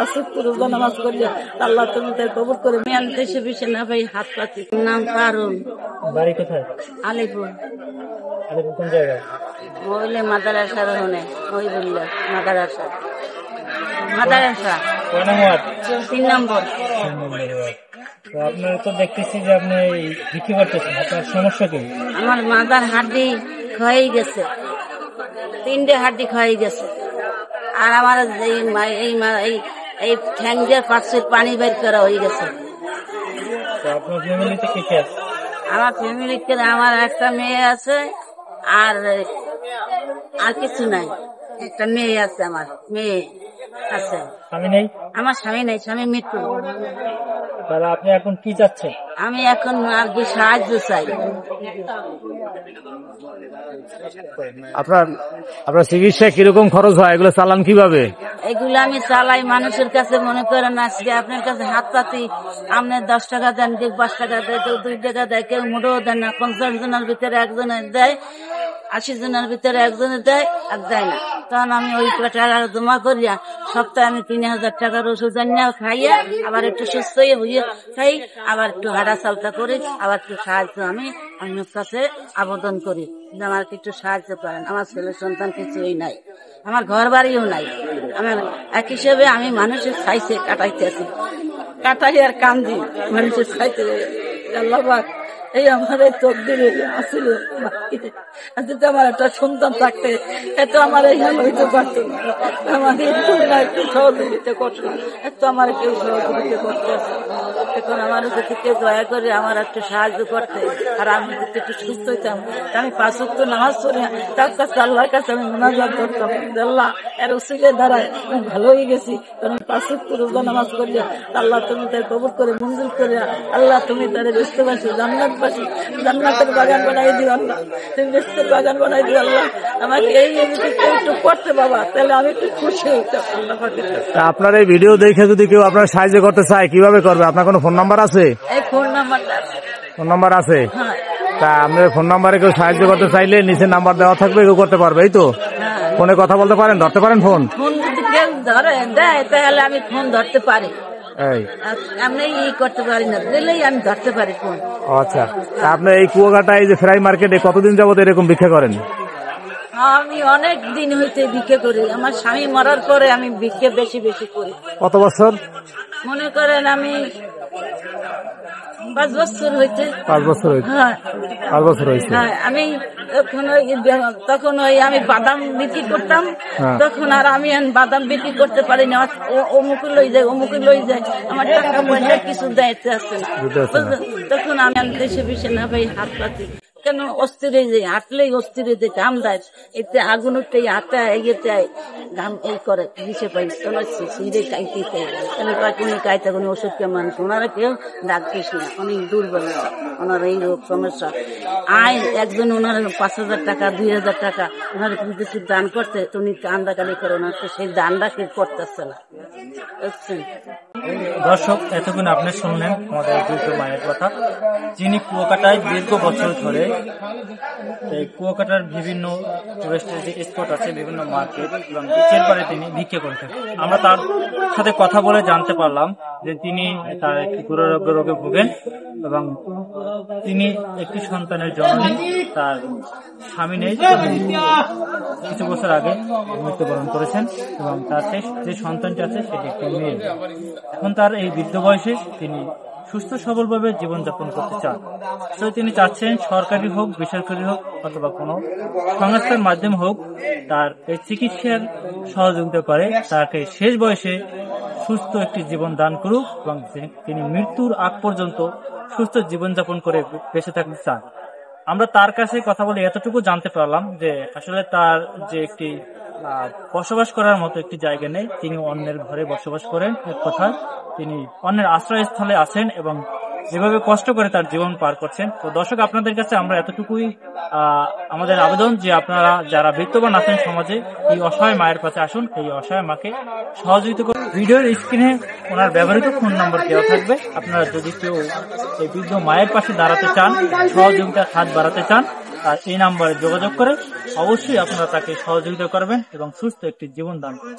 পাঁচ ওয়াক্ত রোজা নামাজ করিয়া আল্লাহ তুমি তার কবুল করে। আমি দেশে বেশি না ভাই হাত পাতি। নাম পারুন। বাড়ি কোথায়? আলিপুর। আলিপুর কোন জায়গায়? বললে মাদারাসার ওখানে ওই বললে মাদারাসা। মাদারাসা কয় নম্বর? 3 নম্বর। তো আপনার তো দেখতেছি যে আপনি বিক্রি করতেছেন, আপনার সমস্যা কি? আমার মাথার হাড্ডি ক্ষয়ে গেছে, 3টে হাড্ডি ক্ষয়ে গেছে। আর আমার এই ঠ্যাং দিয়ে পাঁচশোর পানি বের করা হয়ে গেছে। তো আপনার ফ্যামিলিতে কে কে আছে? আমার ফ্যামিলিতে আমার একটা মেয়ে আছে, আর কিছু নাই। একটা মেয়ে আছে, আমার মেয়ে আছে। স্বামী নেই? আমার স্বামী নেই, স্বামী মৃত্যু। তাহলে আপনি এখন কি চাচ্ছেন? আমি এখন আর কি সাহায্য চাই। আপনার চিকিৎসা কিরকম খরচ হয়, এগুলো চালান কিভাবে? এগুলো আমি চালাই মানুষের কাছে। মনে করেন আজকে আপনার কাছে হাত পাতি, আপনি 10 টাকা দেন, কেউ 5 টাকা দেয়, কেউ 2 টাকা দেয়, কেউ মোটেও দেন না। 50 জনের ভিতরে একজনের দেয়, 80 জনের ভিতরে একজনের দেয়, আর দেয় না। তখন আমি ওই টাকা জমা করিয়া সপ্তাহে আমি 3000 টাকার ওষুধ আনিয়া খাইয়া আবার একটু সুস্থ হয়ে বুঝিয়ে খাই, আবার একটু হাঁটা চালটা করি, আবার একটু সাহায্য আমি আপনার কাছে আবেদন করি যে আমার একটু সাহায্য করেন। আমার ছেলে সন্তান কিছুই নাই, আমার ঘর বাড়িও নাই। আমার এক হিসেবে আমি মানুষের চাইছে কাটাইতেছি, কাটাই আর কান্দি মানুষের চাইতে। আল্লাহ পাক এই আমার এই তকদিরে আসিল, যদি আমার একটা সন্তান থাকতে এত আমার এই হইতে পারত না। আমাকে একটু সহযোগিতা করতো, এত আমার কেউ সহযোগিতা করতে আসে। এখন আমার যদি কেউ দয়া করে আমার একটু সাহায্য করতে, আর আমি যদি একটু সুস্থ হইতাম, আমি 5 ওয়াক্ত নামাজ পড়ি, তার কাছে আল্লাহর কাছে আমি মুনাজাত করতাম, আল্লাহ এর উসিলায় দ্বারায় আমি ভালো হয়ে গেছি। কারণ 5 ওয়াক্ত রোজা নামাজ করিয়া আল্লাহ তুমি তার কবুল করে মঞ্জুর করিয়া আল্লাহ তুমি তার বুঝতেবাসী জান্নাতবাসী, জান্নাতের বাগান বানাই দিও আল্লাহ, তুমি বেস্তের বাগান বানাই দিও আল্লাহ। আমাকে এই একটু করতে বাবা, তাহলে আমি একটু খুশি হইতাম আল্লাহ পাকের কাছে। আপনার এই ভিডিও দেখে যদি কেউ আপনার সাহায্য করতে চায় কিভাবে করবে? আপনার কোনো ফোন নাম্বার আছে? এই ফোন নাম্বারটা আছে। ফোন নাম্বার আছে? হ্যাঁ। তা আপনার ফোন নাম্বারে কেউ সাহায্য করতে চাইলে নিচে নাম্বার দেওয়া থাকবে, কেউ করতে পারবে, এই তো? ফোনে কথা বলতে পারেন, ধরতে পারেন ফোন? ফোন যদি কেউ ধরে দেয় তাহলে আমি ফোন ধরতে পারি, এই আমি করতে পারি না, দিলেই আমি ধরতে পারি ফোন। আচ্ছা, আপনি এই কুয়াকাটা এই যে ফ্রাই মার্কেটে কতদিন যাবত এরকম ভিক্ষা করেন? আমি অনেক দিন হইতে ভিক্ষে করি। আমার স্বামী মরার পরে আমি ভিক্ষে বেশি বেশি করি। কত বছর? মনে করেন আমি 5 বছর হইতে। 5 বছর হয়েছে? হ্যাঁ 5 বছর হয়েছে। হ্যাঁ, আমি তখন আমি বাদাম বিক্রি করতাম, তখন আর আমি বাদাম বিক্রি করতে পারি না। অমুকে লই যায়, অমুকে লই যায়, আমার টাকা পয়সা কিছু দায়িত্ব আছে না। তখন আমি দেশে বেশি না ভাই হাত পাতি, কেন অস্থির হয়ে যায়, হাঁটলেই অস্থির হয়ে যায়, ঘাম দেয়, এতে আগুন উঠতে হাতে এগিয়ে ঘাম এই করে দিশে পাই সিঁড়ে কাইতে চাই। কেন কোনো কাইতে কোনো ওষুধ কে মানুষ, ওনারা কেউ ডাকতিস না, অনেক দুর্বল ওনার এই রোগ সমস্যা। আয় একজন ওনার 5000 টাকা 2000 টাকা ওনার কিছু দান করতে, তুমি কান্দাকানি করে, ওনার তো সেই দানটা কেউ করতেছে না, বুঝছেন? দর্শক, এতক্ষণ আপনি শুনলেন আমাদের বৃদ্ধ মায়ের কথা, যিনি কুয়াকাটায় দীর্ঘ বছর ধরে এই কুয়াকাটার বিভিন্ন টুরিস্টের যে স্পট আছে, বিভিন্ন মার্কেট এবং বিচের পারে তিনি ভিক্ষে করে থাকেন। আমরা তার সাথে কথা বলে জানতে পারলাম যে তিনি তার একটি দুরারোগ্য রোগে ভোগেন এবং তিনি একটি সন্তানের জন্যই, তার স্বামী নেই, কিছু বছর আগে মৃত্যুবরণ করেছেন এবং তার যে সন্তানটি আছে সেটি একটি মেয়ে। এখন তার এই বৃদ্ধ বয়সে তিনি সুস্থ সবলভাবে জীবনযাপন করতে চান। তো তিনি চাচ্ছেন সরকারি হোক, বেসরকারি হোক, অথবা কোনো সংস্থার মাধ্যমে হোক, তার এই চিকিৎসার সহযোগিতা করে তাকে শেষ বয়সে সুস্থ একটি জীবন দান করুক এবং তিনি মৃত্যুর আগ পর্যন্ত সুস্থ জীবনযাপন করে বেঁচে থাকতে চান। আমরা তার কাছে কথা বলে এতটুকু জানতে পারলাম যে আসলে তার যে একটি বসবাস করার মতো একটি জায়গা নেই, তিনি অন্যের ঘরে বসবাস করেন। এক কথা, তিনি অন্যের আশ্রয়স্থলে আছেন এবং যেভাবে কষ্ট করে তার জীবন পার করছেন। তো দর্শক, আপনাদের কাছে আমরা এতটুকুই আমাদের আবেদন যে আপনারা যারা বিত্তবান আছেন সমাজে, এই অসহায় মায়ের পাশে আসুন, এই অসহায় মাকে সহযোগিতা করুন। ভিডিওর স্ক্রিনে ওনার ব্যবহৃত ফোন নম্বর দেওয়া থাকবে। আপনারা যদি কেউ এই বৃদ্ধ মায়ের পাশে দাঁড়াতে চান, সহযোগিতার হাত বাড়াতে চান, আর এই নাম্বারে যোগাযোগ করে অবশ্যই আপনারা তাকে সহযোগিতা করবেন এবং সুস্থ একটি জীবন দান করবেন।